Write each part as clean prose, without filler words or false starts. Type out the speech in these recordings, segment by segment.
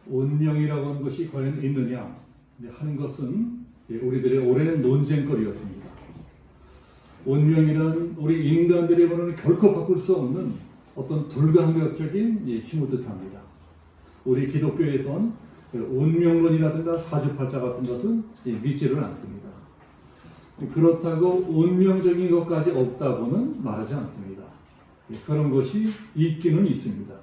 운명이라고 하는 것이 과연 있느냐 하는 것은 우리들의 오랜 논쟁거리였습니다. 운명이란 우리 인간들의 보는 결코 바꿀 수 없는 어떤 불가항력적인 힘을 뜻합니다. 우리 기독교에선 운명론이라든가 사주팔자 같은 것은 믿지를 않습니다. 그렇다고 운명적인 것까지 없다고는 말하지 않습니다. 그런 것이 있기는 있습니다.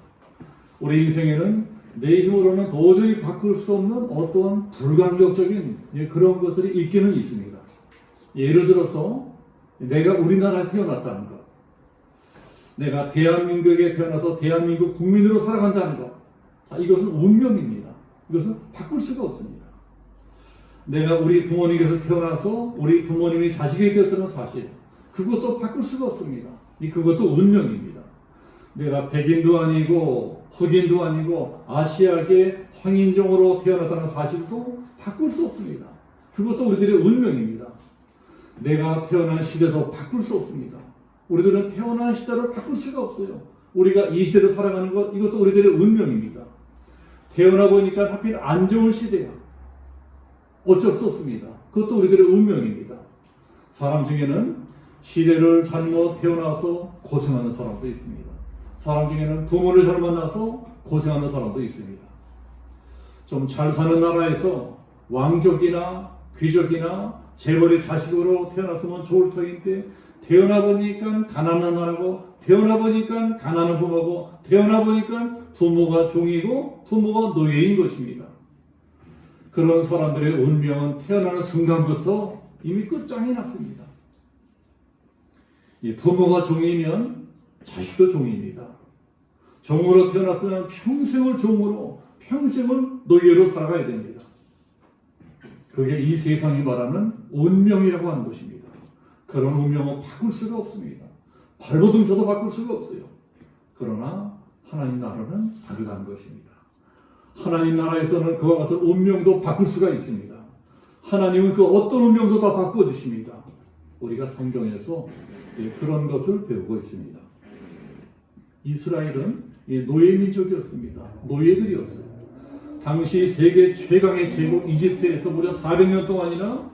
우리 인생에는 내 힘으로는 도저히 바꿀 수 없는 어떠한 불가항력적인 그런 것들이 있기는 있습니다. 예를 들어서 내가 우리나라에 태어났다는 것, 내가 대한민국에 태어나서 대한민국 국민으로 살아간다는 것, 이것은 운명입니다. 이것은 바꿀 수가 없습니다. 내가 우리 부모님께서 태어나서 우리 부모님이 자식이 되었다는 사실, 그것도 바꿀 수가 없습니다. 그것도 운명입니다. 내가 백인도 아니고 흑인도 아니고 아시아계 황인종으로 태어났다는 사실도 바꿀 수 없습니다. 그것도 우리들의 운명입니다. 내가 태어난 시대도 바꿀 수 없습니다. 우리들은 태어난 시대를 바꿀 수가 없어요. 우리가 이 시대를 살아가는 것, 이것도 우리들의 운명입니다. 태어나 보니까 하필 안 좋은 시대야. 어쩔 수 없습니다. 그것도 우리들의 운명입니다. 사람 중에는 시대를 잘못 태어나서 고생하는 사람도 있습니다. 사람 중에는 부모를 잘 만나서 고생하는 사람도 있습니다. 좀 잘 사는 나라에서 왕족이나 귀족이나 재벌의 자식으로 태어났으면 좋을 터인데 태어나 보니까 가난한 나라고, 태어나 보니까 가난한 부모고, 태어나 보니까 부모가 종이고 부모가 노예인 것입니다. 그런 사람들의 운명은 태어나는 순간부터 이미 끝장이 났습니다. 부모가 종이면 자식도 종입니다. 종으로 태어났으면 평생을 종으로, 평생을 노예로 살아가야 됩니다. 그게 이 세상이 말하는 운명이라고 하는 것입니다. 그런 운명은 바꿀 수가 없습니다. 발버둥 쳐도 바꿀 수가 없어요. 그러나 하나님 나라는 다르다는 것입니다. 하나님 나라에서는 그와 같은 운명도 바꿀 수가 있습니다. 하나님은 그 어떤 운명도 다 바꿔주십니다. 우리가 성경에서 그런 것을 배우고 있습니다. 이스라엘은 노예 민족이었습니다. 노예들이었어요. 당시 세계 최강의 제국 이집트에서 무려 400년 동안이나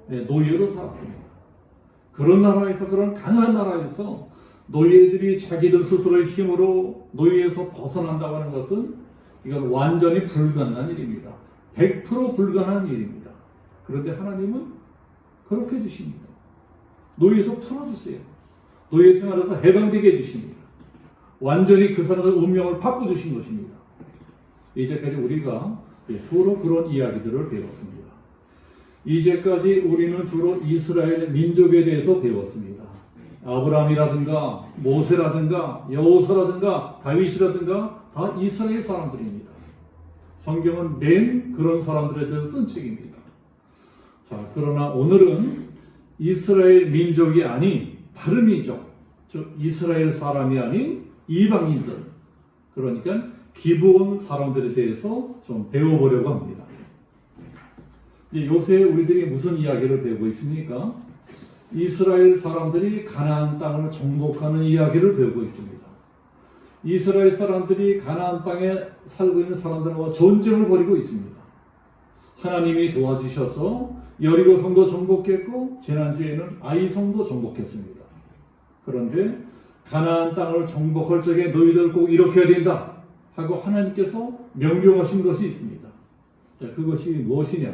노예로 살았습니다. 그런 나라에서, 그런 강한 나라에서 노예들이 자기들 스스로의 힘으로 노예에서 벗어난다고 하는 것은 이건 완전히 불가능한 일입니다. 100% 불가능한 일입니다. 그런데 하나님은 그렇게 해주십니다. 노예에서 풀어주세요. 노예 생활에서 해방되게 해주십니다. 완전히 그 사람의 운명을 바꿔주신 것입니다. 이제까지 우리가 주로 그런 이야기들을 배웠습니다. 이제까지 우리는 주로 이스라엘 민족에 대해서 배웠습니다. 아브라함이라든가 모세라든가 여호사라든가 다윗이라든가 다 이스라엘 사람들입니다. 성경은 맨 그런 사람들에 대해서 쓴 책입니다. 자, 그러나 오늘은 이스라엘 민족이 아닌 다른 민족, 즉 이스라엘 사람이 아닌 이방인들, 그러니까 기브온 사람들에 대해서 좀 배워보려고 합니다. 요새 우리들이 무슨 이야기를 배우고 있습니까? 이스라엘 사람들이 가나안 땅을 정복하는 이야기를 배우고 있습니다. 이스라엘 사람들이 가나안 땅에 살고 있는 사람들과 전쟁을 벌이고 있습니다. 하나님이 도와주셔서 여리고 성도 정복했고 지난주에는 아이 성도 정복했습니다. 그런데 가나안 땅을 정복할 적에 너희들 꼭 이렇게 해야 된다 하고 하나님께서 명령하신 것이 있습니다. 자, 그것이 무엇이냐?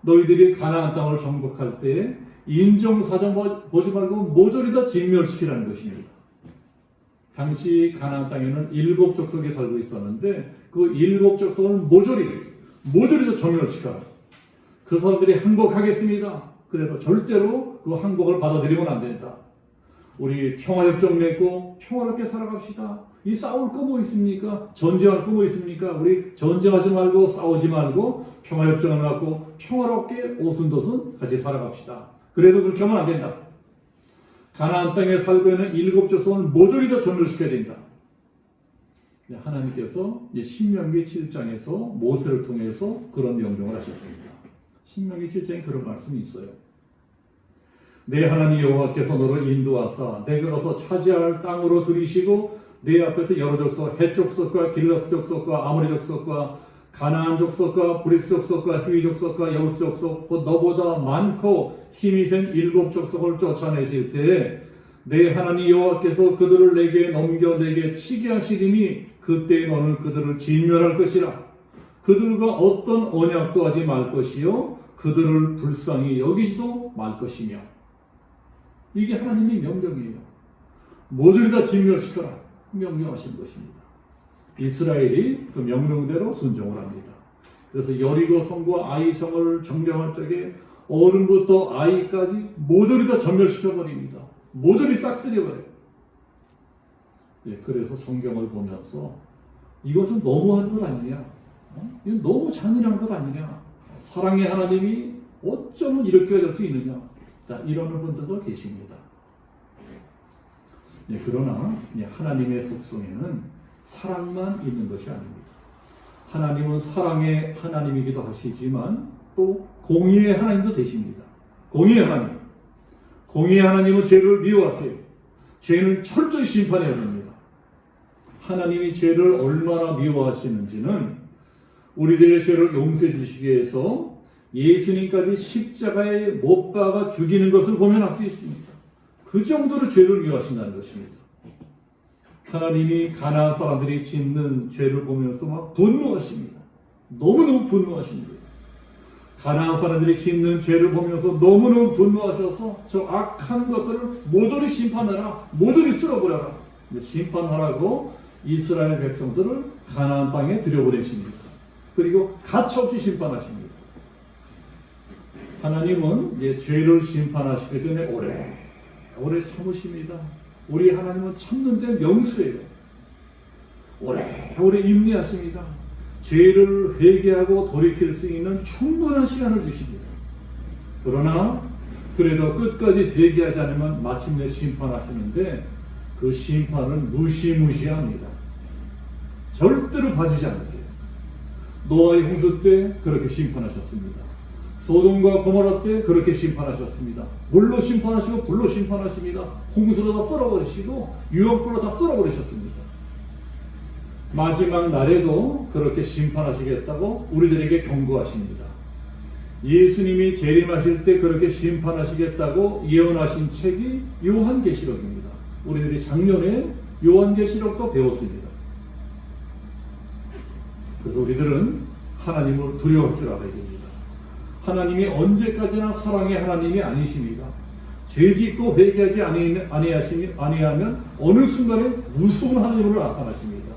너희들이 가나안 땅을 정복할 때 인종사정 보지 말고 모조리 다 진멸시키라는 것입니다. 당시 가나안 땅에는 7 족속이 살고 있었는데 그 7 족속을 모조리 다 정멸시켜라. 그 사람들이 항복하겠습니다. 그래도 절대로 그 항복을 받아들이면 안 된다. 우리 평화협정 맺고 평화롭게 살아갑시다. 이 싸울 거 뭐 있습니까? 전쟁할 거 뭐 있습니까? 우리 전쟁하지 말고 싸우지 말고 평화협정을 갖고 평화롭게 오순도순 같이 살아갑시다. 그래도 그렇게 하면 안 된다. 가나안 땅에 살고 있는 7 족속을 모조리 다 전멸시켜야 된다. 하나님께서 신명기 7장에서 모세를 통해서 그런 명령을 하셨습니다. 신명기 7장에 그런 말씀이 있어요. 내 하나님 여호와께서 너를 인도하사 내가 가서 차지할 땅으로 들이시고 내 앞에서 여러 족속, 헷 족속과 길라스 족속과 아모리 족속과 가나안 족속과 브리스 족속과 히위 족속과 여부스 족속 곧 너보다 많고 힘이 센 7 족속을 쫓아내실 때에 내 하나님 여호와께서 그들을 내게 넘겨 내게 치게 하시리니 그때 너는 그들을 진멸할 것이라. 그들과 어떤 언약도 하지 말 것이요 그들을 불쌍히 여기지도 말 것이며. 이게 하나님의 명령이에요. 모조리 다 진멸시켜라 명령하신 것입니다. 이스라엘이 그 명령대로 순종을 합니다. 그래서 여리고 성과 아이 성을 점령할 적에 어른부터 아이까지 모조리 다 전멸시켜 버립니다. 모조리 싹쓸이 버려요. 예, 그래서 성경을 보면서 이건 좀 너무한 것 아니냐? 이건 너무 잔인한 것 아니냐? 사랑의 하나님이 어쩌면 이렇게 될 수 있느냐? 이러는 분들도 계십니다. 예, 그러나 하나님의 속성에는 사랑만 있는 것이 아닙니다. 하나님은 사랑의 하나님이기도 하시지만 또 공의의 하나님도 되십니다. 공의의 하나님. 공의의 하나님은 죄를 미워하세요. 죄는 철저히 심판해야 됩니다. 하나님이 죄를 얼마나 미워하시는지는 우리들의 죄를 용서해 주시기 위해서 예수님까지 십자가에 못 박아 죽이는 것을 보면 알 수 있습니다. 그 정도로 죄를 미워하신다는 것입니다. 하나님이 가나안 사람들이 짓는 죄를 보면서 막 분노하십니다. 너무너무 분노하십니다. 가나안 사람들이 짓는 죄를 보면서 너무너무 분노하셔서 저 악한 것들을 모조리 심판하라, 모조리 쓸어버려라. 심판하라고 이스라엘 백성들을 가나안 땅에 들여보내십니다. 그리고 가차없이 심판하십니다. 하나님은 죄를 심판하시기 전에 오래 참으십니다. 우리 하나님은 참는데 명수예요. 오래 인내하십니다. 죄를 회개하고 돌이킬 수 있는 충분한 시간을 주십니다. 그러나 그래도 끝까지 회개하지 않으면 마침내 심판하시는데 그 심판은 무시무시합니다. 절대로 봐주지 않으세요. 노아의 홍수 때 그렇게 심판하셨습니다. 소돔과 고모라 때 그렇게 심판하셨습니다. 물로 심판하시고 불로 심판하십니다. 홍수로 다 썰어버리시고 유황불로 다 썰어버리셨습니다. 마지막 날에도 그렇게 심판하시겠다고 우리들에게 경고하십니다. 예수님이 재림하실 때 그렇게 심판하시겠다고 예언하신 책이 요한계시록입니다. 우리들이 작년에 요한계시록도 배웠습니다. 그래서 우리들은 하나님을 두려워할 줄 알아야 됩니다. 하나님이 언제까지나 사랑의 하나님이 아니십니다. 죄짓고 회개하지 아니하면 어느 순간에 무서운 하나님으로 나타나십니다.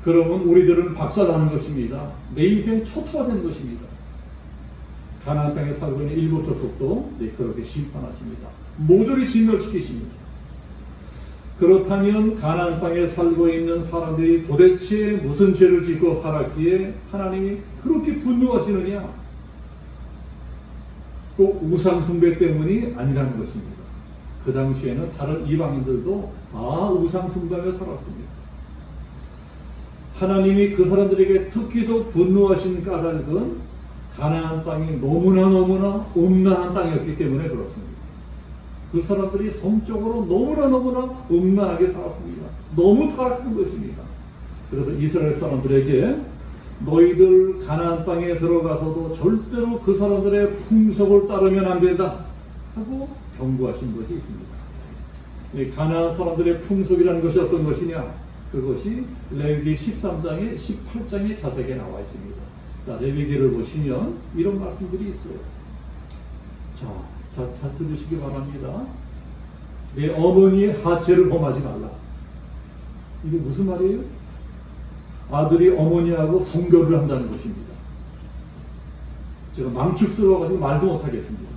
그러면 우리들은 박살나는 것입니다. 내 인생 초토화 되는 것입니다. 가나안 땅에 살고 있는 7 족속도 그렇게 심판하십니다. 모조리 진멸시키십니다. 그렇다면 가나안 땅에 살고 있는 사람들이 도대체 무슨 죄를 짓고 살았기에 하나님이 그렇게 분노하시느냐? 꼭 우상 숭배 때문이 아니라는 것입니다. 그 당시에는 다른 이방인들도 다 우상 숭배하며 살았습니다. 하나님이 그 사람들에게 특히 더 분노하신 까닭은 가나안 땅이 너무나 음란한 땅이었기 때문에 그렇습니다. 그 사람들이 성적으로 너무나 음란하게 살았습니다. 너무 타락한 것입니다. 그래서 이스라엘 사람들에게 너희들 가나안 땅에 들어가서도 절대로 그 사람들의 풍속을 따르면 안 된다 하고 경고하신 것이 있습니다. 가나안 사람들의 풍속이라는 것이 어떤 것이냐? 그것이 레위기 13장에 18장에 자세하게 나와 있습니다. 자, 레위기를 보시면 이런 말씀들이 있어요. 자 들으시기 바랍니다. 내 어머니의 하체를 범하지 말라. 이게 무슨 말이에요? 아들이 어머니하고 성교를 한다는 것입니다. 제가 망측스러워가지고 말도 못하겠습니다.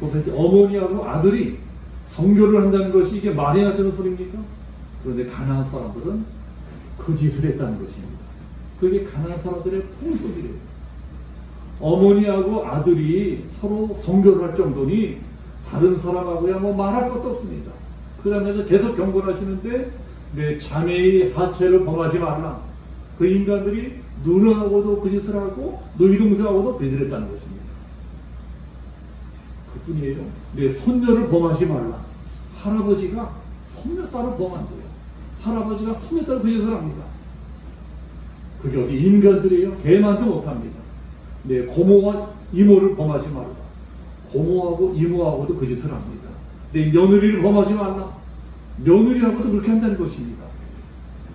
도대체 어머니하고 아들이 성교를 한다는 것이 이게 말이나 되는 소리입니까? 그런데 가나안 사람들은 그 짓을 했다는 것입니다. 그게 가나안 사람들의 풍속이래요. 어머니하고 아들이 서로 성교를 할 정도니 다른 사람하고야 말할 것도 없습니다. 그 다음에 계속 경고를 하시는데 내 자매의 하체를 범하지 말라. 그 인간들이 누나하고도 그 짓을 하고 너희 동생하고도 그 짓을 했다는 것입니다. 그뿐이에요. 내 손녀를 범하지 말라. 할아버지가 손녀딸을 범한대요. 할아버지가 손녀딸을 그 짓을 합니다. 그게 어디 인간들이에요? 개만도 못합니다. 내 고모와 이모를 범하지 말라. 고모하고 이모하고도 그 짓을 합니다. 내 며느리를 범하지 말라. 며느리하고도 그렇게 한다는 것입니다.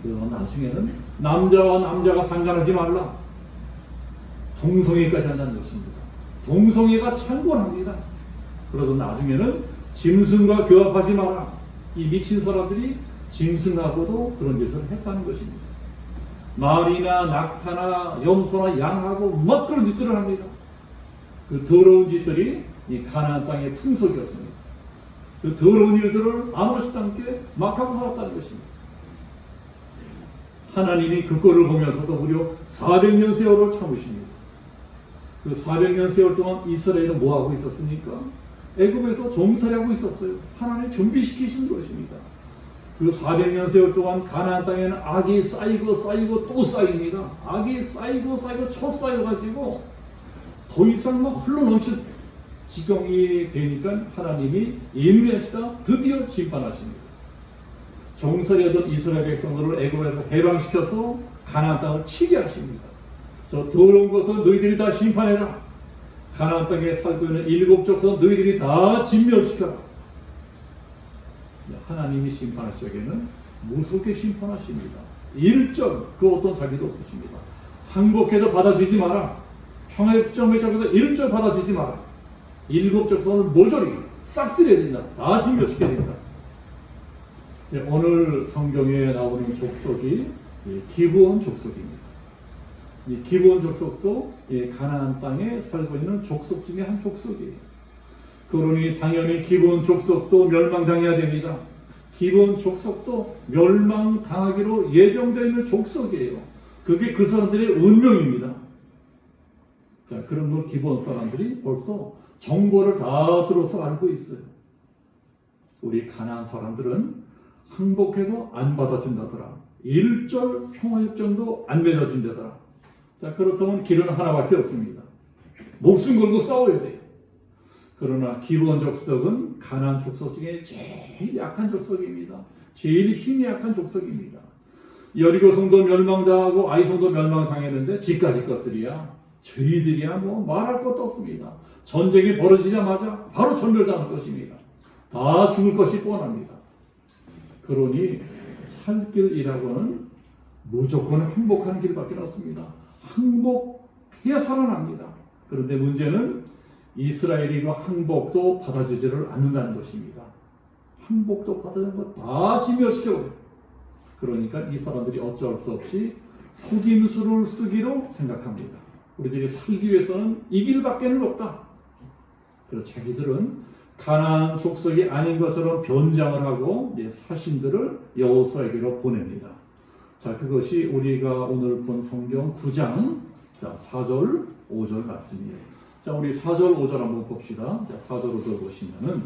그러나 나중에는 남자와 남자가 상관하지 말라. 동성애까지 한다는 것입니다. 동성애가 창궐합니다. 그러다 나중에는 짐승과 교합하지 마라. 이 미친 사람들이 짐승하고도 그런 짓을 했다는 것입니다. 말이나 낙타나 염소나 양하고 막 그런 짓들을 합니다. 그 더러운 짓들이 이 가나안 땅의 풍속이었습니다. 그 더러운 일들을 아무렇지도 않게 막 하고 살았다는 것입니다. 하나님이 그 꼴을 보면서도 무려 400년 세월을 참으십니다. 그 400년 세월 동안 이스라엘은 뭐 하고 있었습니까? 애굽에서 종살이하고 있었어요. 하나님 준비시키신 것입니다. 그 400년 세월 동안 가나안 땅에는 악이 쌓이고 또 쌓입니다. 악이 쌓이고 쳐 쌓여가지고 더 이상 막 흘러넘칠 지경이 되니까 하나님이 인내하시다 드디어 심판하십니다. 종살이하던 이스라엘 백성들을 애굽에서 해방시켜서 가나안 땅을 치게 하십니다. 저 더러운 것도 너희들이 다 심판해라. 가나안 땅에 살고 있는 7 족속 너희들이 다 진멸시켜라. 하나님이 심판하실 적에는 무섭게 심판하십니다. 1점 그 어떤 자비도 없으십니다. 항복해도 받아주지 마라. 평화협정을 잡아도 1점 받아주지 마라. 7 족속을 모조리 싹쓸이해야 된다. 다 진멸시켜야 된다. 오늘 성경에 나오는 족속이 기브온 족속입니다. 이 기브온 족속도 가나안 땅에 살고 있는 족속 중에 한 족속이에요. 그러니 당연히 기브온 족속도 멸망당해야 됩니다. 기브온 족속도 멸망당하기로 예정되어 있는 족속이에요. 그게 그 사람들의 운명입니다. 자, 그런 걸 기브온 사람들이 벌써 정보를 다 들어서 알고 있어요. 우리 가나안 사람들은 항복해도 안 받아준다더라. 1절 평화협정도 안 맺어준다더라. 자, 그렇다면 길은 하나밖에 없습니다. 목숨 걸고 싸워야 돼요. 그러나 기브온 족속은 가나안 족속 중에 제일 약한 족속입니다. 제일 힘이 약한 족속입니다. 여리고 성도 멸망당하고 아이 성도 멸망당했는데 지까지 것들이야. 저희들이야 뭐 말할 것도 없습니다. 전쟁이 벌어지자마자 바로 전멸당할 것입니다. 다 죽을 것이 뻔합니다. 그러니 살 길이라고는 무조건 항복하는 길밖에 없습니다. 항복해야 살아납니다. 그런데 문제는 이스라엘이 그 항복도 받아주지를 않는다는 것입니다. 항복도 받아주는 거 다 진멸시켜버려요. 그러니까 이 사람들이 어쩔 수 없이 속임수를 쓰기로 생각합니다. 우리들이 살기 위해서는 이 길밖에는 없다. 그래서 자기들은 가나안 족속이 아닌 것처럼 변장을 하고 사신들을 여호수아에게로 보냅니다. 자, 그것이 우리가 오늘 본 성경 9장 4절 5절 같습니다. 자, 우리 4절 5절 한번 봅시다. 자, 4절 5절 보시면은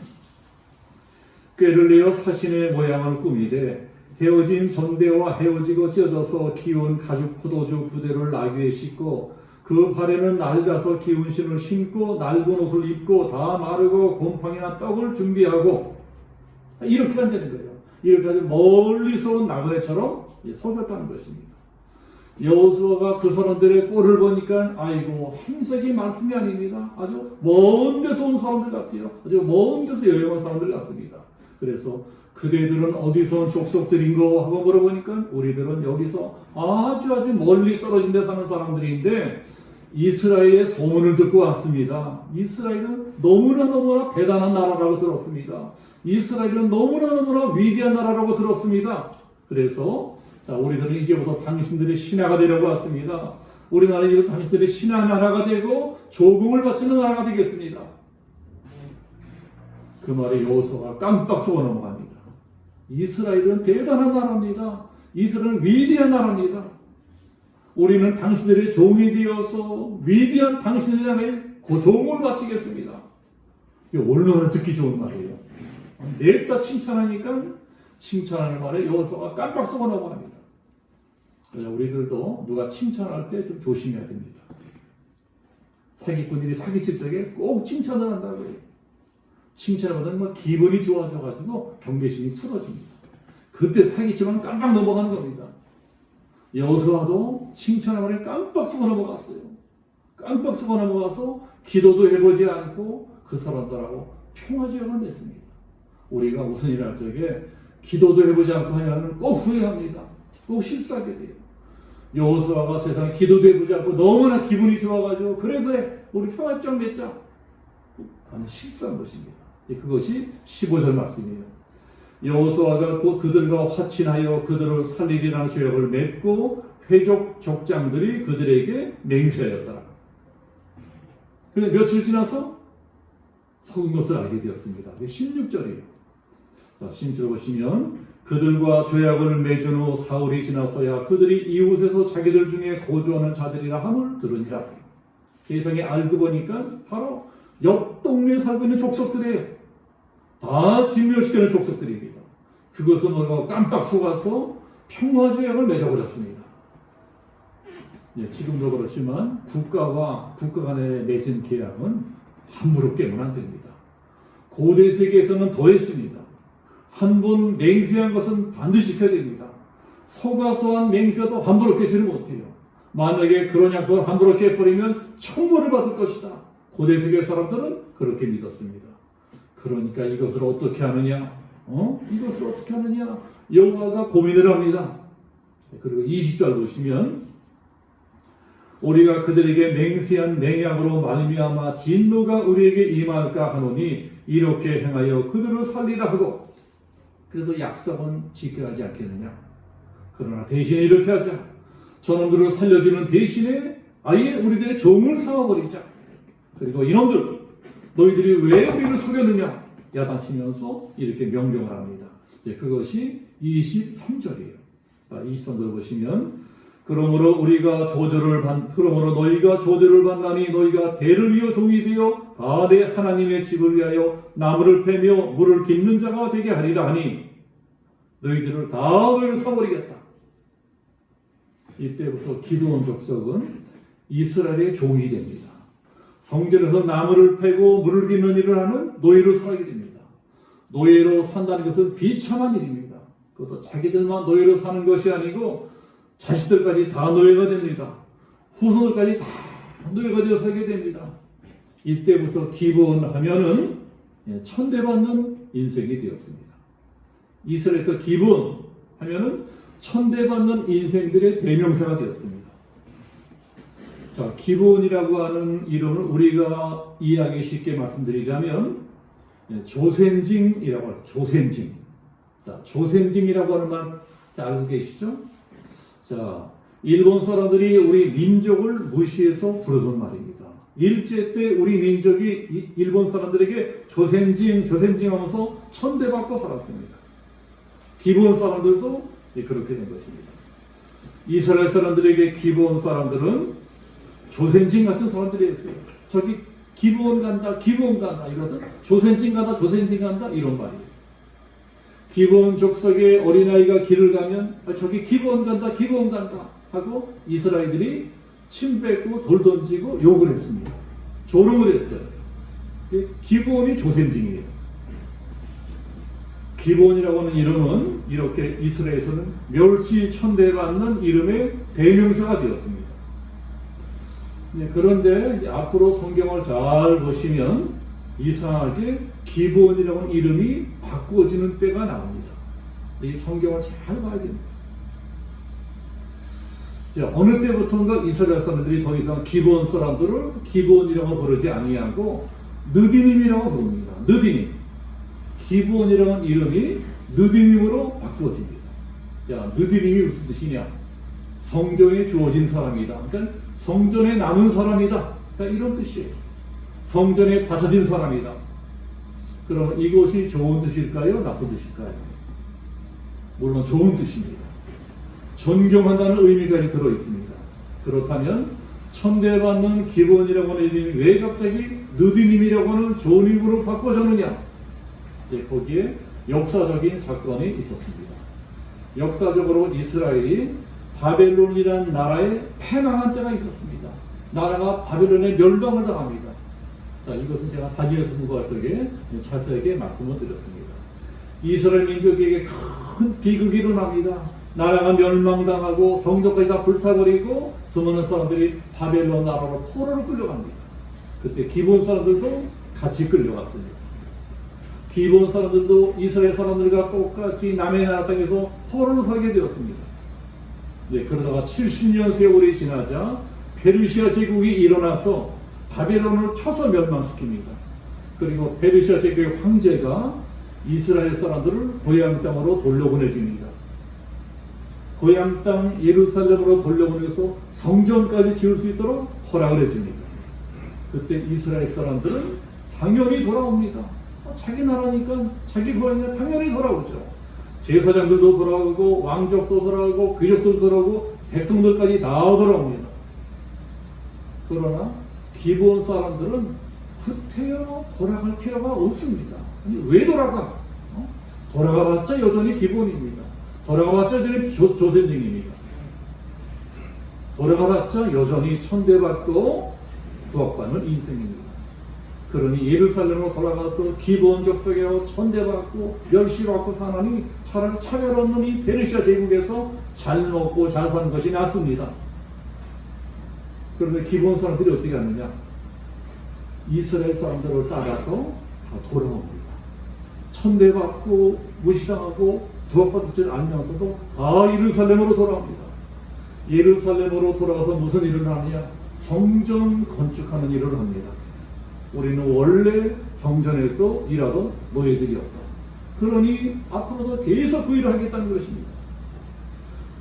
꾀를 내어 사신의 모양을 꾸미되 헤어진 전대와 헤어지고 찢어져서 기운 가죽 포도주 부대를 나귀에 싣고 그 발에는 낡아서 기운 신을 신고 낡은 옷을 입고 다 마르고 곰팡이나 떡을 준비하고 이렇게 한다는 거예요. 이렇게 아주 멀리서 온 나그네처럼 서겼다는 것입니다. 여호수아가 그 사람들의 꼴을 보니까 아이고 행색이 말씀이 아닙니다. 아주 먼 데서 온 사람들 같아요. 아주 먼 데서 여행한 사람들 같습니다. 그래서 그대들은 어디서 온 족속들인고 하고 물어보니까 우리들은 여기서 아주 멀리 떨어진 데 사는 사람들인데 이스라엘의 소문을 듣고 왔습니다. 이스라엘은 너무나 대단한 나라라고 들었습니다. 이스라엘은 너무나 위대한 나라라고 들었습니다. 그래서 자, 우리들은 이제부터 당신들의 신하가 되려고 왔습니다. 우리나라는 이제 당신들의 신하 나라가 되고 조공을 바치는 나라가 되겠습니다. 그 말에 여호수아가 깜빡 속아 넘어갑니다. 이스라엘은 대단한 나라입니다. 이스라엘은 위대한 나라입니다. 우리는 당신들의 종이 되어서 위대한 당신의 나라에 종을 바치겠습니다. 이게 얼마나 듣기 좋은 말이에요. 냅다 칭찬하니까 칭찬하는 말에 여호수아가 깜빡 속아 넘어갑니다. 우리들도 누가 칭찬할 때 좀 조심해야 됩니다. 사기꾼들이 사기칠 적에 꼭 칭찬을 한다고요. 칭찬을 받으면 기분이 좋아져가지고 경계심이 풀어집니다. 그때 사기치면 깜빡 넘어가는 겁니다. 여호수아도 칭찬하고 깜빡 쓰고 넘어갔어요. 깜빡 쓰고 넘어가서 기도도 해보지 않고 그 사람들하고 평화조약을 맺습니다. 우리가 무슨 일을 할 적에 기도도 해보지 않고 하면 꼭 후회합니다. 꼭 실수하게 돼요. 여호수아가 세상에 기도도 해보지 않고 너무나 기분이 좋아가지고 그래 우리 평화조약 맺자. 아니 실수한 것입니다. 그것이 15절 말씀이에요. 여호수아가 그들과 화친하여 그들을 살리리라는 조약을 맺고 회족 족장들이 그들에게 맹세하였더라. 그런데 며칠 지나서 속은 것을 알게 되었습니다. 16절이에요. 자, 16절 보시면 그들과 조약을 맺은 후 사흘이 지나서야 그들이 이웃에서 자기들 중에 거주하는 자들이라 함을 들으니라. 세상에 알고 보니까 바로 옆 동네에 살고 있는 족속들이에요. 다 진멸시키는 족속들입니다. 그것을 너가 깜빡 속아서 평화조약을 맺어버렸습니다. 네, 지금도 그렇지만 국가와 국가 간에 맺은 계약은 함부로 깨면 안 됩니다. 고대 세계에서는 더했습니다. 한 번 맹세한 것은 반드시 지켜야 됩니다. 속아서 한 맹세도 함부로 깨지는 못해요. 만약에 그런 약속을 함부로 깨버리면 청벌을 받을 것이다. 고대 세계 사람들은 그렇게 믿었습니다. 그러니까 이것을 어떻게 하느냐? 이것을 어떻게 하느냐? 여호와가 고민을 합니다. 그리고 20절 보시면 우리가 그들에게 맹세한 맹약으로 말미암아 진노가 우리에게 임할까 하노니 이렇게 행하여 그들을 살리라 하고 그래도 약속은 지켜야 하지 않겠느냐? 그러나 대신에 이렇게 하자. 저놈들을 살려주는 대신에 아예 우리들의 종을 삼아버리자. 그리고 이놈들 너희들이 왜 우리를 속였느냐? 야단치면서 이렇게 명령을 합니다. 그것이 23절이에요. 23절 보시면 그러므로 너희가 조절을 받나니 너희가 대를 이어 종이 되어 다 내 하나님의 집을 위하여 나무를 패며 물을 깃는 자가 되게 하리라 하니 너희들을 다 너희를 사버리겠다. 이때부터 기드온 족속은 이스라엘의 종이 됩니다. 성전에서 나무를 패고 물을 깃는 일을 하는 노예로 살게 됩니다. 노예로 산다는 것은 비참한 일입니다. 그것도 자기들만 노예로 사는 것이 아니고 자식들까지 다 노예가 됩니다. 후손들까지 다 노예가 되어 살게 됩니다. 이때부터 기브온 하면은 천대받는 인생이 되었습니다. 이스라엘에서 기브온 하면은 천대받는 인생들의 대명사가 되었습니다. 자, 기브온이라고 하는 이름을 우리가 이해하기 쉽게 말씀드리자면 조센징이라고 해서 조센징. 자, 조센징이라고 하는 말 알고 계시죠? 자, 일본 사람들이 우리 민족을 무시해서 부르던 말입니다. 일제 때 우리 민족이 일본 사람들에게 조센징 하면서 천대받고 살았습니다. 기브온 사람들도 그렇게 된 것입니다. 이스라엘 사람들에게 기브온 사람들은 조센징 같은 사람들이었어요. 저기 기브온 간다. 이것은 조센징 간다. 이런 말이에요. 기브온 족속의 어린아이가 길을 가면 저기 기브온 간다 하고 이스라엘들이 침 뱉고 돌 던지고 욕을 했습니다. 조롱을 했어요. 기브온이 조센징이에요. 기브온이라고 하는 이름은 이렇게 이스라엘에서는 멸시 천대받는 이름의 대명사가 되었습니다. 그런데 앞으로 성경을 잘 보시면 이상하게 기브온이라고 하는 이름이 바꾸어지는 때가 나옵니다. 이 성경을 잘 봐야 됩니다. 어느 때부터인가 이스라엘 사람들이 더 이상 기브온 사람들을 기브온이라고 부르지 아니하고 느디님이라고 부릅니다. 느디님. 기브온이라고 하는 이름이 느디님으로 바꾸어집니다. 자, 느디님이 무슨 뜻이냐? 성전에 주어진 사람이다. 그러니까 성전에 남은 사람이다. 그러니까 이런 뜻이에요. 성전에 바쳐진 사람이다. 그러면 이것이 좋은 뜻일까요? 나쁜 뜻일까요? 물론 좋은 뜻입니다. 존경한다는 의미까지 들어있습니다. 그렇다면 천대받는 기브온이라고 하는 이름이 왜 갑자기 느디님이라고 하는 좋은 이름으로 바꿔졌느냐? 거기에 역사적인 사건이 있었습니다. 역사적으로 이스라엘이 바벨론이라는 나라에 패망한 때가 있었습니다. 나라가 바벨론에 멸망을 당합니다. 자, 이것은 제가 다니엘서 공부할 적에 자세하게 말씀을 드렸습니다. 이스라엘 민족에게 큰 비극이 일어납니다. 나라가 멸망당하고 성전까지 다 불타버리고 수많은 사람들이 바벨론 나라로 포로로 끌려갑니다. 그때 기브온 사람들도 같이 끌려갔습니다. 기브온 사람들도 이스라엘 사람들과 똑같이 남의 나라 땅에서 포로로 살게 되었습니다. 네, 그러다가 70년 세월이 지나자 페르시아 제국이 일어나서 바벨론을 쳐서 멸망시킵니다. 그리고 페르시아 제국의 황제가 이스라엘 사람들을 고향 땅으로 돌려보내줍니다. 고향 땅 예루살렘으로 돌려보내서 성전까지 지을 수 있도록 허락을 해줍니다. 그때 이스라엘 사람들은 당연히 돌아옵니다. 자기 나라니까 자기 고향에 당연히 돌아오죠. 제사장들도 돌아오고 왕족도 돌아오고 귀족도 돌아오고 백성들까지 다 돌아옵니다. 그러나 기브온 사람들은 후퇴어 돌아갈 필요가 없습니다. 아니, 왜 돌아가? 돌아가봤자 여전히 기브온입니다. 돌아가봤자 여전히 조센징입니다. 돌아가봤자 여전히 천대받고 구원받는 인생입니다. 그러니 예루살렘으로 돌아가서 기브온 족속에 천대받고 멸시받고 사나니 차라리 차별 없는 이 페르시아 제국에서 잘 먹고 잘 사는 것이 낫습니다. 그런데 기브온 사람들이 어떻게 하느냐? 이스라엘 사람들을 따라서 다 돌아옵니다. 천대받고 무시당하고 구원받을 줄 알면서도 다 예루살렘으로 돌아옵니다. 예루살렘으로 돌아가서 무슨 일을 하느냐? 성전 건축하는 일을 합니다. 우리는 원래 성전에서 일하던 노예들이었다. 그러니 앞으로도 계속 그 일을 하겠다는 것입니다.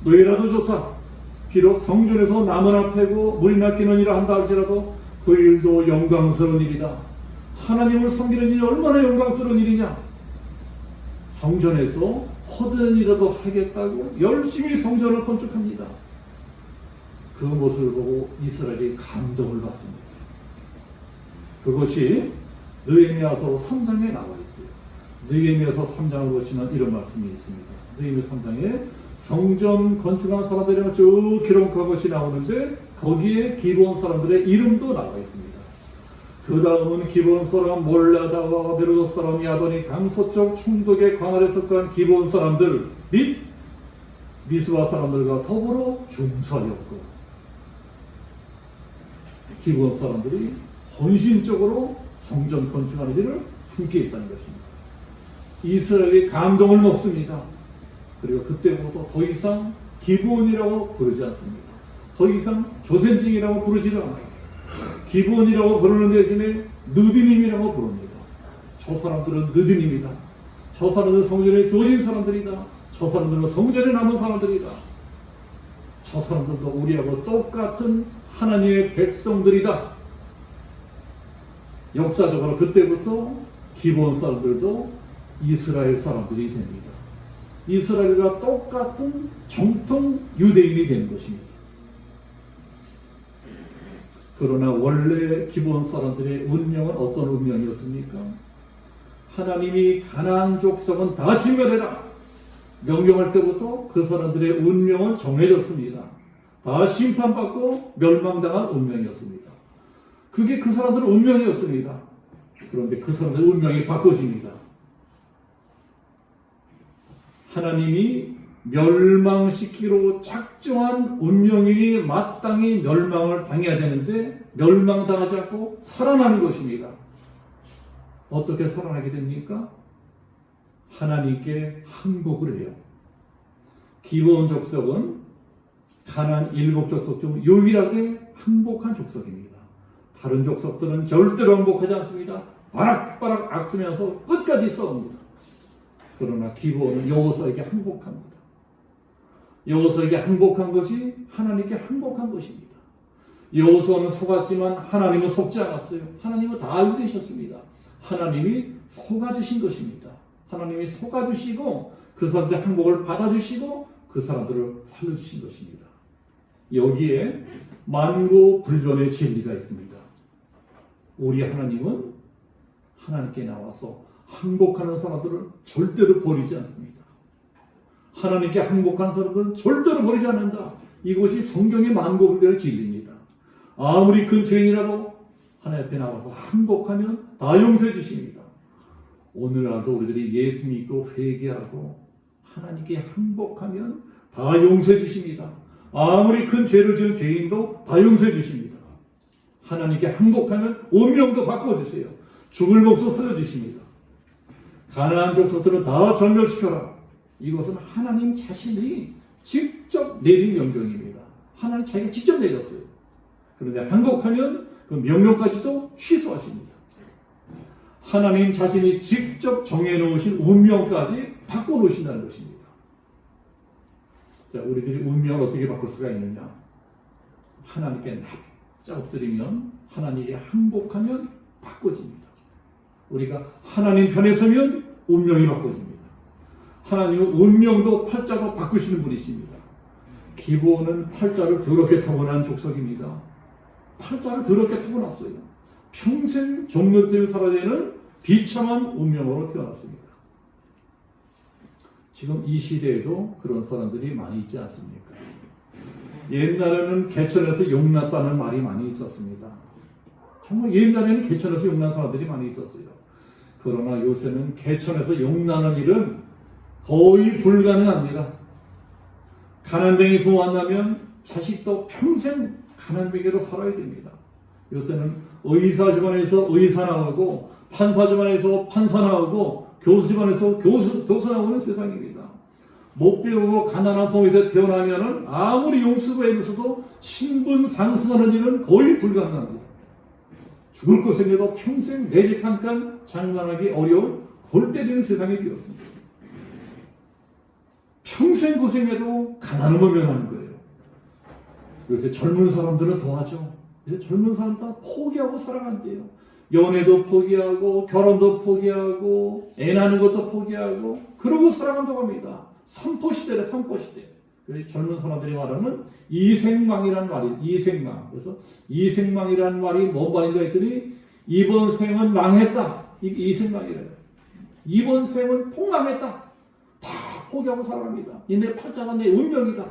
노예라도 좋다. 비록 성전에서 나무나 패고 물이나 끼는 일을 한다 할지라도 그 일도 영광스러운 일이다. 하나님을 섬기는 일이 얼마나 영광스러운 일이냐. 성전에서 허드렛 일이라도 하겠다고 열심히 성전을 건축합니다. 그 모습을 보고 이스라엘이 감동을 받습니다. 그것이 느헤미야서 3장에 나와 있어요. 느헤미야서 3장을 보시면 이런 말씀이 있습니다. 느헤미야 3장에 성전 건축한 사람들이 쭉 기록한 것이 나오는데 거기에 기브온 사람들의 이름도 나와 있습니다. 그 다음은 기브온 사람 몰라다와 베로도 사람 야돈이 강서쪽 총독의 광활에 속한 기브온 사람들 및 미스바 사람들과 더불어 중서였고, 기브온 사람들이 헌신적으로 성전 건축하는 일을 함께 했다는 것입니다. 이스라엘이 감동을 먹습니다. 그리고 그때부터 더 이상 기브온이라고 부르지 않습니다. 더 이상 조센징이라고 부르지를 않아요. 기브온이라고 부르는 대신에 느디님이라고 부릅니다. 저 사람들은 느디님이다. 저 사람들은 성전에 주어진 사람들이다. 저 사람들은 성전에 남은 사람들이다. 저 사람들도 우리하고 똑같은 하나님의 백성들이다. 역사적으로 그때부터 기브온 사람들도 이스라엘 사람들이 됩니다. 이스라엘과 똑같은 정통 유대인이 되는 것입니다. 그러나 원래 기브온 사람들의 운명은 어떤 운명이었습니까? 하나님이 가나안 족속은 다 진멸해라 명령할 때부터 그 사람들의 운명은 정해졌습니다. 다 심판받고 멸망당한 운명이었습니다. 그게 그 사람들의 운명이었습니다. 그런데 그 사람들의 운명이 바꿔집니다. 하나님이 멸망시키기로 작정한 운명이 마땅히 멸망을 당해야 되는데 멸망당하지 않고 살아나는 것입니다. 어떻게 살아나게 됩니까? 하나님께 항복을 해요. 기브온 족속은 가나안 7족속 중 유일하게 항복한 족속입니다. 다른 족속들은 절대로 항복하지 않습니다. 바락바락 악쓰면서 끝까지 싸웁니다. 그러나 기브온은 여호수아에게 항복합니다. 여호수아에게 항복한 것이 하나님께 항복한 것입니다. 여호수아는 속았지만 하나님은 속지 않았어요. 하나님은 다 알고 계셨습니다. 하나님이 속아주신 것입니다. 하나님이 속아주시고 그 사람들의 항복을 받아주시고 그 사람들을 살려주신 것입니다. 여기에 만고불변의 진리가 있습니다. 우리 하나님은 하나님께 나와서 항복하는 사람들을 절대로 버리지 않습니다. 하나님께 항복한 사람들은 절대로 버리지 않는다. 이것이 성경의 만고불변의 진리입니다. 아무리 큰 죄인이라도 하나님 앞에 나와서 항복하면 다 용서해 주십니다. 오늘날도 우리들이 예수 믿고 회개하고 하나님께 항복하면 다 용서해 주십니다. 아무리 큰 죄를 지은 죄인도 다 용서해 주십니다. 하나님께 항복하면 운명도 바꿔주세요. 죽을 목숨 살려주십니다. 가나안 족속들은 다 전멸시켜라. 이것은 하나님 자신이 직접 내린 명령입니다. 하나님 자기가 직접 내렸어요. 그런데 항복하면 그 명령까지도 취소하십니다. 하나님 자신이 직접 정해놓으신 운명까지 바꿔놓으신다는 것입니다. 자, 우리들이 운명을 어떻게 바꿀 수가 있느냐? 하나님께 납작 엎드리면, 하나님께 항복하면 바꿔집니다. 우리가 하나님 편에 서면 운명이 바꿔집니다. 하나님은 운명도 팔자도 바꾸시는 분이십니다. 기브온은 팔자를 더럽게 타고난 족속입니다. 팔자를 더럽게 타고났어요. 평생 종노릇대로 살아야 되는 비참한 운명으로 태어났습니다. 지금 이 시대에도 그런 사람들이 많이 있지 않습니까? 옛날에는 개천에서 용났다는 말이 많이 있었습니다. 정말 옛날에는 개천에서 용난 사람들이 많이 있었어요. 그러나 요새는 개천에서 용나는 일은 거의 불가능합니다. 가난뱅이 부모 만나면 자식도 평생 가난뱅이로 살아야 됩니다. 요새는 의사 집안에서 의사 나오고, 판사 집안에서 판사 나오고, 교수 집안에서 교수 나오는 세상입니다. 못 배우고 가난한 부모에서 태어나면은 아무리 용수고 애써도 신분 상승하는 일은 거의 불가능합니다. 죽을 것에도 평생 내 집 한 칸 장만하기 어려운 골 때리는 세상이 되었습니다. 평생 고생해도 가난을 모면하는 거예요. 요새 젊은 사람들은 더하죠. 젊은 사람 다 포기하고 살아간대요. 연애도 포기하고, 결혼도 포기하고, 애 낳는 것도 포기하고, 그러고 살아간다고 합니다. 삼포시대래, 삼포시대. 그래서 젊은 사람들이 말하는 이생망이라는 말이, 이생망. 그래서 이생망이라는 말이 뭔 말인가 했더니, 이번 생은 망했다. 이게 이생망이래요. 이번 생은 폭망했다. 다 포기하고 살아갑니다. 내 팔자가 내 운명이다.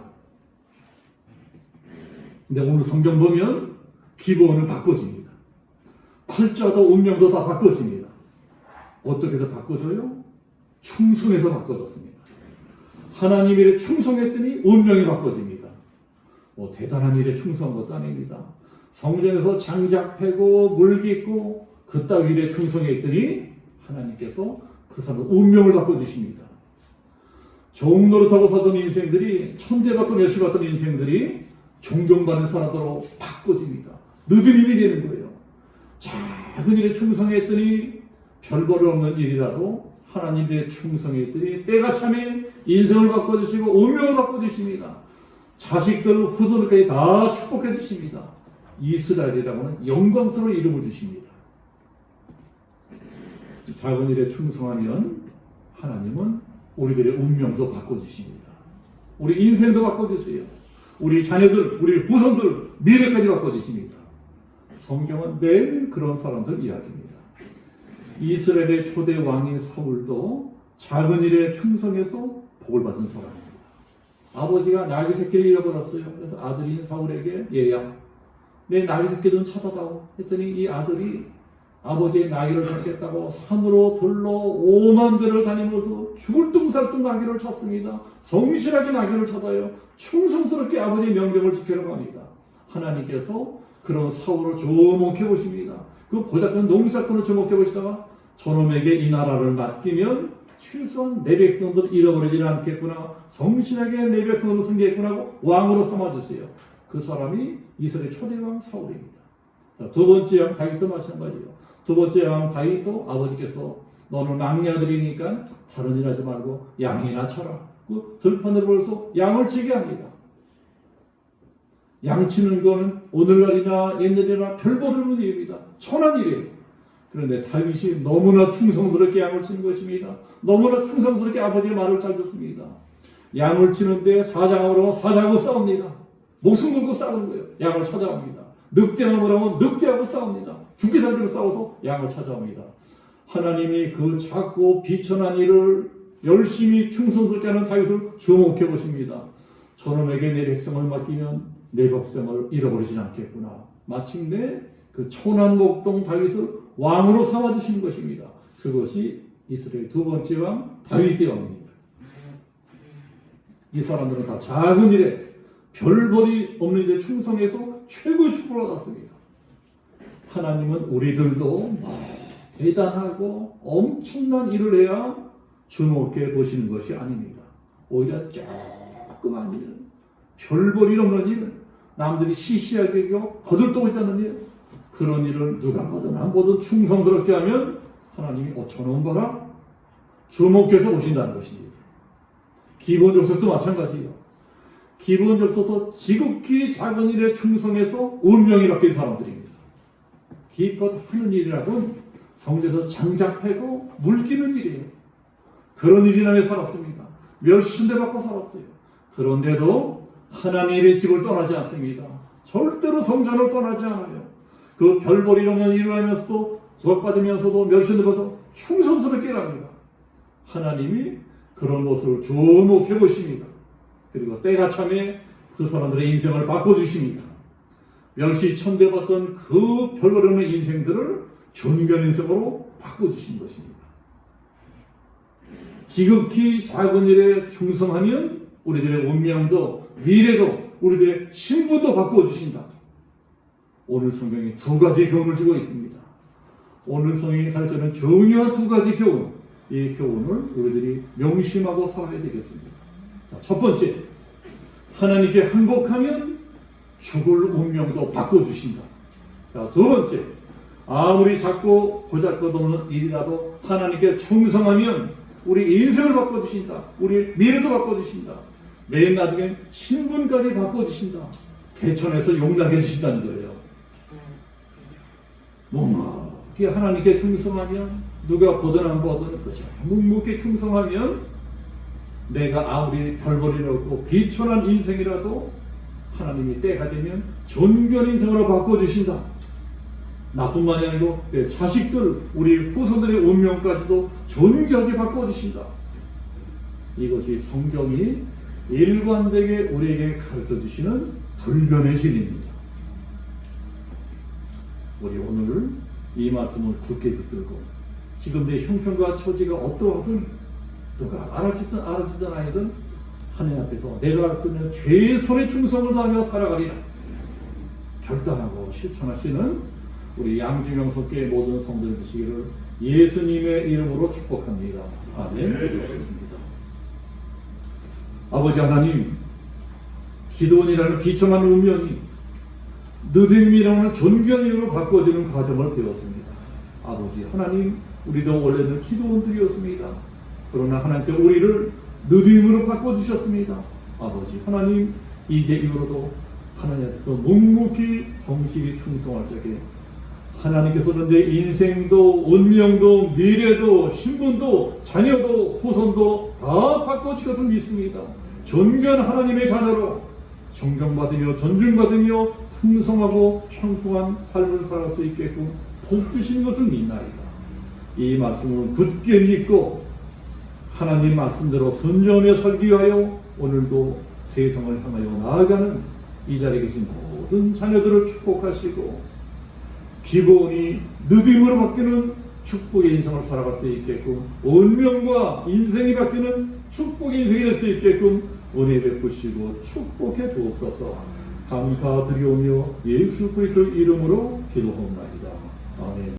근데 오늘 성경 보면 기본은 바꿔집니다. 팔자도 운명도 다 바꿔집니다. 어떻게 해서 바꿔져요? 충성해서 바꿔졌습니다. 하나님 일에 충성했더니 운명이 바꿔집니다. 뭐 대단한 일에 충성한 것도 아닙니다. 성전에서 장작 패고 물 깃고 그따위 일에 충성했더니 하나님께서 그 사람의 운명을 바꿔주십니다. 좋은 노릇하고 살던 인생들이, 천대받고 멸시받던 인생들이 존경받는 사람으로 바꿔집니다. 느드림이 되는 거예요. 작은 일에 충성했더니 별벌 없는 일이라도 하나님 일에 충성했더니 때가 참에 인생을 바꿔주시고 운명을 바꿔주십니다. 자식들 후손까지 다 축복해 주십니다. 이스라엘이라고는 영광스러운 이름을 주십니다. 작은 일에 충성하면 하나님은 우리들의 운명도 바꿔주십니다. 우리 인생도 바꿔주세요. 우리 자녀들, 우리 후손들 미래까지 바꿔주십니다. 성경은 매일 그런 사람들 이야기입니다. 이스라엘의 초대 왕인 사울도 작은 일에 충성해서 복을 받은 사람입니다. 아버지가 나귀 새끼를 잃어버렸어요. 그래서 아들인 사울에게, 얘야, 내 나귀 새끼 좀 찾아다오 했더니 이 아들이 아버지의 나귀를 찾겠다고 산으로 들러 5만 대를 다니면서 죽을 둥살둥 나귀를 찾습니다. 성실하게 나귀를 찾아요. 충성스럽게 아버지의 명령을 지키려고 합니다. 하나님께서 그런 사울을 주목해 보십니다. 그 보잘것 농사꾼을 주목해 보시다가 저놈에게 이 나라를 맡기면 최소한 내 백성들을 잃어버리지는 않겠구나, 성실하게 내 백성들을 섬기겠구나 하고 왕으로 삼아주세요. 그 사람이 이스라엘 초대왕 사울입니다. 자, 두 번째 왕 다윗도 마찬가지예요. 두 번째 왕 다윗도 아버지께서 너는 막내아들이니까 다른 일 하지 말고 양이나 쳐라. 그 들판으로 벌써 양을 치게 합니다. 양 치는 거는 오늘날이나 옛날이나 별 보는 일입니다. 천한 일이에요. 그런데 다윗이 너무나 충성스럽게 양을 치는 것입니다. 너무나 충성스럽게 아버지의 말을 잘 듣습니다. 양을 치는데 사자하고 싸웁니다. 목숨 걸고 싸우는 거예요. 양을 찾아옵니다. 늑대하고 하면 늑대하고 싸웁니다. 죽기 살기로 싸워서 양을 찾아옵니다. 하나님이 그 작고 비천한 일을 열심히 충성스럽게 하는 다윗을 주목해 보십니다. 저놈에게 내 백성을 맡기면 내 백성을 잃어버리지 않겠구나. 마침내 그 천한 목동 다윗을 왕으로 삼아주시는 것입니다. 그것이 이스라엘 두 번째 왕 다윗 왕입니다. 이 사람들은 다 작은 일에 별볼이 없는 일에 충성해서 최고의 축복을 얻었습니다. 하나님은 우리들도 대단하고 엄청난 일을 해야 주목해 보시는 것이 아닙니다. 오히려 조그만 일, 별볼일 없는 일, 남들이 시시하게 거들떠보지 않는 일, 그런 일을 누가 보든 안 보든 충성스럽게 하면 하나님이 저놈 봐라 주목해서 보신다는 것입니다. 기본적석도 마찬가지예요. 기본적석도 지극히 작은 일에 충성해서 운명이 바뀐 사람들입니다. 기껏 하는 일이라고는 성전에서 장작 패고 물 끼는 일이에요. 그런 일이나 왜 살았습니다. 몇십 대 받고 살았어요. 그런데도 하나님의 집을 떠나지 않습니다. 절대로 성전을 떠나지 않아요. 그 별볼이 없는 일을 하면서도 구원받으면서도 몇십 대 받아 충성스럽게 일합니다. 하나님이 그런 모습을 주목해 보십니다. 그리고 때가 참에 그 사람들의 인생을 바꿔주십니다. 멸시천대 받던 그 별볼이 없는 인생들을 존귀한 인생으로 바꿔주신 것입니다. 지극히 작은 일에 충성하면 우리들의 운명도 미래도 우리들의 신분도 바꿔주신다. 오늘 성경에 두 가지 교훈을 주고 있습니다. 오늘 성경이 가르치는 중요한 두 가지 교훈, 이 교훈을 우리들이 명심하고 살아야 되겠습니다. 자, 첫 번째, 하나님께 항복하면 죽을 운명도 바꿔주신다. 자, 두 번째, 아무리 작고 보잘것없는 일이라도 하나님께 충성하면 우리 인생을 바꿔주신다. 우리 미래도 바꿔주신다. 맨 나중에 신분까지 바꿔주신다. 개천에서 용나게 해주신다는 거예요. 묵묵히 하나님께 충성하면 누가 보든 안 보든 그죠. 묵묵히 충성하면 내가 아무리 별볼이라고 비천한 인생이라도 하나님이 때가 되면 존귀한 인생으로 바꿔주신다. 나뿐만이 아니고 내 자식들, 우리 후손들의 운명까지도 존귀하게 바꿔주신다. 이것이 성경이 일관되게 우리에게 가르쳐주시는 불변의 진리입니다. 우리 오늘 이 말씀을 굳게 붙들고 지금 내 형편과 처지가 어떠하든 누가 알아주든 아니든 하나님 앞에서 내가 할 수 있는 최선의 충성을 다하며 살아가리라 결단하고 실천하시는 우리 양준영 속교의 모든 성도들 되시기를 예수님의 이름으로 축복합니다. 아멘. 기도하겠습니다. 아버지 하나님, 기도원이라는 비참한 운명이 느드림이라는 존귀한 이름으로 바꿔지는 과정을 배웠습니다. 아버지 하나님, 우리도 원래는 기도원들이었습니다. 그러나 하나님께 우리를 느드림으로 바꿔주셨습니다. 아버지 하나님, 이제 이후로도 하나님 앞에서 묵묵히 성실히 충성할 적에 하나님께서는 내 인생도 운명도 미래도 신분도 자녀도 후손도 다 바꿔줄 것을 믿습니다. 존귀한 하나님의 자녀로 존경받으며 존중받으며 풍성하고 평등한 삶을 살아갈 수 있게끔 복 주시는 것을 믿나이다. 이 말씀을 굳게 믿고 하나님 말씀대로 순종하며 살기 위하여 오늘도 세상을 향하여 나아가는 이 자리에 계신 모든 자녀들을 축복하시고 기본이 느낌으로 바뀌는 축복의 인생을 살아갈 수 있게끔 운명과 인생이 바뀌는 축복의 인생이 될 수 있게끔 은혜 베푸시고 축복해 주옵소서. 감사드리오며 예수 그리스도 이름으로 기도하옵나이다. 아멘.